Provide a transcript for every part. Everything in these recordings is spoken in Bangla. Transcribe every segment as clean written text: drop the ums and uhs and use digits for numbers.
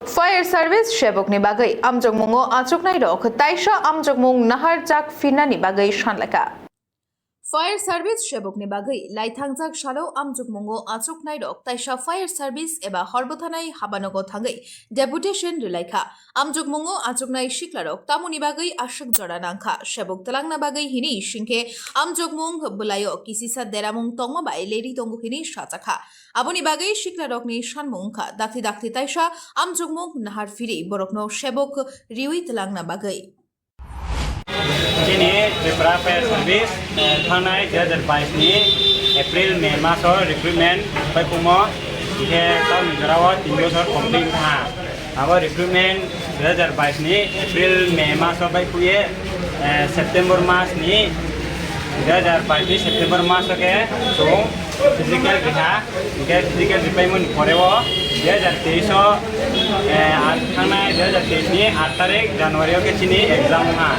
Fire Service Shebok ni bagai amjok mungo achok nai rok taisha amjok mung nahar jak fina ni bagai shanlaka. Fire Service Shebok ni bagai laithangjak shalo amjok mungo achok nai rok taisha Fire Service eba horbothanai habanogo thangai deputation rilaikha amjok mungo achok nai shiklarok tamuni bagai ashok jora nangkha Shebok talangna bagai hini shingke amjok mung bulayo kisisa deramung tongma bai lady tongu hini shachakha Aboni bagai shiklarok ni shanmungkha dakti taisha amjok mung nahar firi borokno Shebok riwi talangna bagai Ini Tripura Fire Service थानाय 2022 ni April May maso recruitment pai pumo ke tahun negarawa 3 bosor complete ha abo recruitment 2022 ni April May maso pai puye September mas ni 2022 September maso ke so physical physical repayment korewo 2023 थानाय 2023 ni 8 तारिख January ke chini exam ha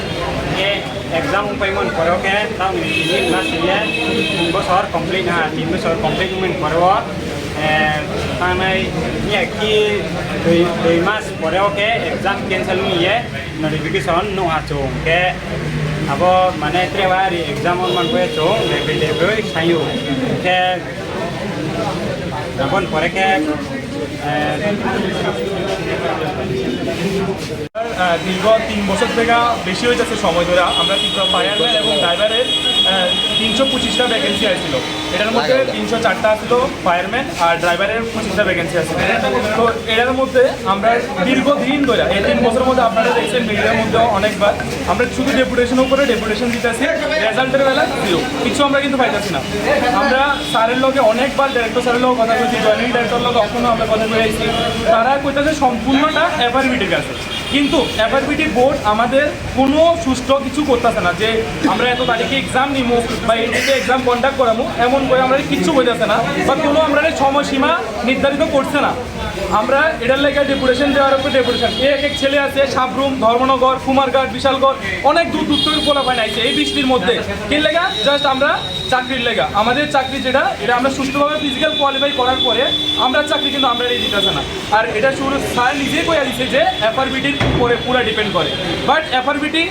exam payment koro ke tahun ini masih 3 bosor complete ha 3 bosor complete payment koro थानाय ni ki 2 mas koro ke exam cancel ni ye notification no ha chung ke abo mane trewari exam on man ko chung level sayu ke abon pore ke দীর্ঘ 3 বছর থেকে বেশি হয়ে যাচ্ছে সময় ধরে আমরা ত্রিপুরা ফায়ারম্যান এবং ড্রাইভারের 325টা ভ্যাকেন্সি আসছিল এটার মধ্যে 304টা আসছিল ফায়ারম্যান আর ড্রাইভারের 25টা ভ্যাকেন্সি আসছিল তো এটার মধ্যে আমরা দীর্ঘদিন ধরে এই 3 বছরের মধ্যে আপনারা দেখছেন মিডিয়ার মধ্যে অনেকবার আমরা শুধু ডেপুটেশনের উপরে ডেপুটেশন দিতেছি রেজাল্টের বেলা জিরো কিছু আমরা কিন্তু পাইতেছি না আমরা স্যারের লগে অনেকবার ডাইরেক্টর স্যারের লগে কথা বলছি জয়েনিং ডাইরেক্টর লগে কখনো আমরা কথা বলেছি তারা কইতাছে সম্পূর্ণটা এফআরবিটির কাছে কিন্তু এফআরবিটি বোর্ড আমাদের কোনো সুষ্ঠু কিছু করতেছে না যে আমরা এত তারিখে এক্সাম নিমো বা এই ডেটে এক্সাম কন্ডাক্ট করামো এমন করে আমরা কিচ্ছু হইতেছে না বা কোনো আমরা সময়সীমা নির্ধারিত করছে না আমরা এটার লেগে ডেপুটেশন দেওয়ার উপরে ডেপুটেশন এক ছেলে আছে সাবরুম ধর্মনগর কুমারঘাট বিশালগড় অনেক দূর থেকে পোলাপাইন আইছে এই বৃষ্টির মধ্যে কি লেগা জাস্ট আমরা চাকরির লেগা আমাদের চাকরি যেটা এটা আমরা সুষ্ঠুভাবে ফিজিক্যাল কোয়ালিফাই করার পরে আমরা চাকরি কিন্তু আমরা এই দিতেছে না আর এটা শুরু স্যার নিজেই কইয়া দিচ্ছে যে এফআরবিটির উপরে পুরো ডিপেন্ড করে বাট এফআরবিটি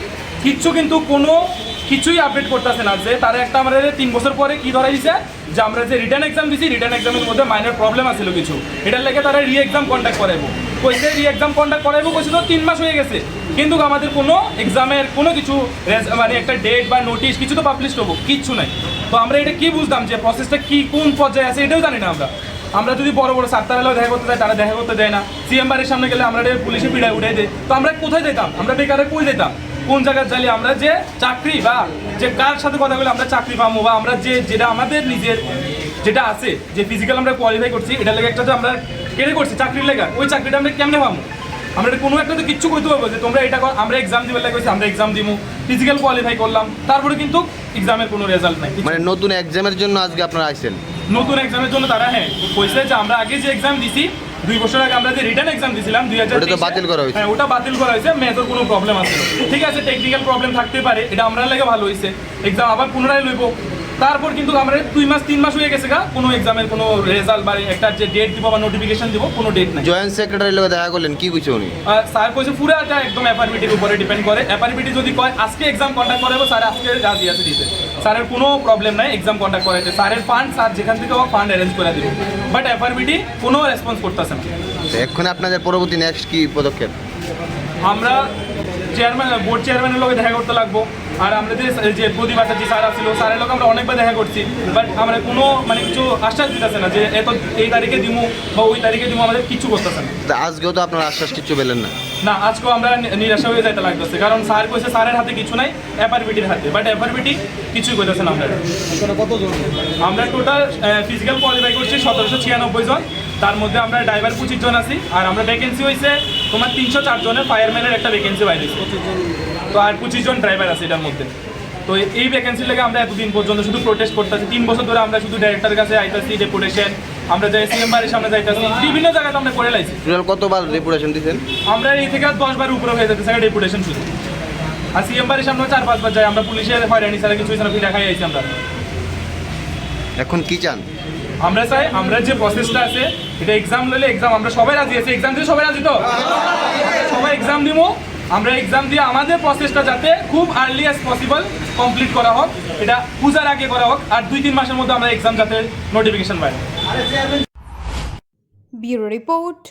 কিচ্ছু কিন্তু কোনো কিছুই আপডেট করতেছে না যে তারা একটা আমাদের 3 বছর পরে কি ধরা দিয়েছে যে আমরা যে রিটার্ন এক্সাম দিছি রিটার্ন এক্সামের মধ্যে মাইনর প্রবলেম আছিল কিছু এটার লেগে তারা রি এক্সাম কন্ডাক্ট করাইবো কইছে রি এক্সাম কন্ডাক্ট করাইবো কইছে তো 3 মাস হয়ে গেছে কিন্তু আমাদের কোনো এক্সামের কোনো কিছু মানে একটা ডেট বা নোটিশ কিছু তো পাবলিশ হবো কিচ্ছু নাই তো আমরা এটা কি বুঝতাম যে প্রসেসটা কি কোন পর্যায়ে আছে এটাও জানি না আমরা যদি বড় বড় সাতটাবেলাও দেখা করতে চাই তারা দেখা করতে দেয় না সিএম বাড়ির সামনে গেলে আমরা পুলিশে পিড়ায় উঠে দেয় তো আমরা কোথায় যেতাম আমরা বেকারে কই যেতাম কোন জায়গায় চাইলে আমরা যে চাকরি বা যে কার সাথে কথা বলে আমরা চাকরি পাবো বা আমরা যেটা আমাদের নিজের যেটা আছে যে ফিজিক্যাল আমরা কোয়ালিফাই করছি এটা লেগে একটা যে আমরা কেড়ে করছি চাকরির লেগা ওই চাকরিটা আমরা কেমনে পাবো আমরা কোনো একটা তো কিচ্ছু করতে পারবো যে তোমরা এটা আমরা এক্সাম দিবার লাগে আমরা এক্সাম দিব ফিজিক্যাল কোয়ালিফাই করলাম তারপরে কিন্তু এক্সামের কোনো রেজাল্ট নাই মানে নতুন এক্সামের জন্য আজকে আপনারা আইছেন নতুন এক্সামের জন্য তারা কইছে যে আমরা আগে যে এক্সাম দিছি 2 বছর আগে আমরা যে রিটার্ন এক্সাম দিছিলাম 2023 ওটা তো বাতিল করা হয়েছে ওটা বাতিল করা হয়েছে মেজর কোনো প্রবলেম আছে ঠিক আছে টেকনিক্যাল প্রবলেম থাকতে পারে এটা আমরা লাগে ভালো হইছে এক্সাম আবার পুনরায় লইব তারপর কিন্তু আমরা 2 মাস 3 মাস হয়ে গেছে কোনো এক্সামের কোনো রেজাল্ট বা একটা যে ডেট দিব বা নোটিফিকেশন দিব কোনো ডেট নাই জয়েন্ট সেক্রেটারির লগে দেখা করলেন কি কইছে উনি স্যার কইছে পুরোটা একদম এফআরবিটির উপরে ডিপেন্ড করে এফআরবিটি যদি কয় আজকে এক্সাম কন্ডাক্ট করাবো স্যার আজকে রাজি আছে দিতে স্যারের কোনো প্রবলেম নাই এক্সাম কন্ডাক্ট করাইতে স্যারের ফান্ড স্যার যেখান থেকে হোক ফান্ড অ্যারেঞ্জ করে দিবে বাট এফআরবিটি কোনো রেসপন্স করতেছে না এখন আপনাদের পরবর্তী নেক্সট কি পদক্ষেপ আমরা চেয়ারম্যান বোর্ড চেয়ারম্যানের লগে দেখা করতে লাগবো আর আমরা যে প্রতিবাদ যে স্যার আসছিল স্যারের লোক আমরা অনেকবার দেখা করছি বাট আমরা কোনো মানে কিছু আশ্বাস দিতেছে না যে এত এই তারিখে দিমু বা ওই তারিখে দিমু আমাদের কিছু করতেছে না আজকেও তো আপনার আশ্বাস কিছু পেলেন না না আজকেও আমরা নিরাশা হয়ে যাইতে লাগতেছে কারণ স্যার কইছে স্যারের হাতে কিছু নাই এফআরবিটির হাতে বাট এফআরবিটি কিছুই করতেছে না আমরা টোটাল ফিজিক্যাল কোয়ালিফাই করছি 1796 জন তার মধ্যে আমরা ড্রাইভার 25 জন আছি আর আমরা ভ্যাকেন্সি হয়েছে তোমার 304 জনের ফায়ারম্যানের একটা ভ্যাকেন্সি বাইরে তো আর 25 জন ড্রাইভার আছে এটার মধ্যে তো এই ভ্যাকেন্সি লেগে আমরা এতদিন পর্যন্ত শুধু প্রোটেস্ট করতেছি 3 বছর ধরে আমরা শুধু ডাইরেক্টরের কাছে আইতাছি ডেপুটেশন আমরা যাই সিএম বাড়ির সামনে যাইতাছি বিভিন্ন জায়গাতে আমরা করে লাইছি টোটাল কতবার ডেপুটেশন দিয়েছেন আমরা এই থেকে 10 বার উপরে হয়ে যাচ্ছে ডেপুটেশন শুধু আর সিএম বাড়ির সামনে 4-5 বার যাই আমরা পুলিশের হয়রানি ছাড়া কিছু না ফিরে খাই আইছি আমরা এখন কি চান আমরা চাই আমরা যে প্রসেসটা আছে এটা এক্সাম লইলে এক্সাম আমরা সবাই রাজি আছি, এক্সাম দিয়ে সবাই রাজি তো সবাই এক্সাম দিব, আমরা এক্সাম দিয়ে আমাদের প্রসেসটা যাতে খুব আর্লি অ্যাজ পসিবল কমপ্লিট করা হোক, এটা পূজার আগে করা হোক, আর 2-3 মাসের মধ্যে আমরা এক্সাম যাতে নোটিফিকেশন পাই। Bureau report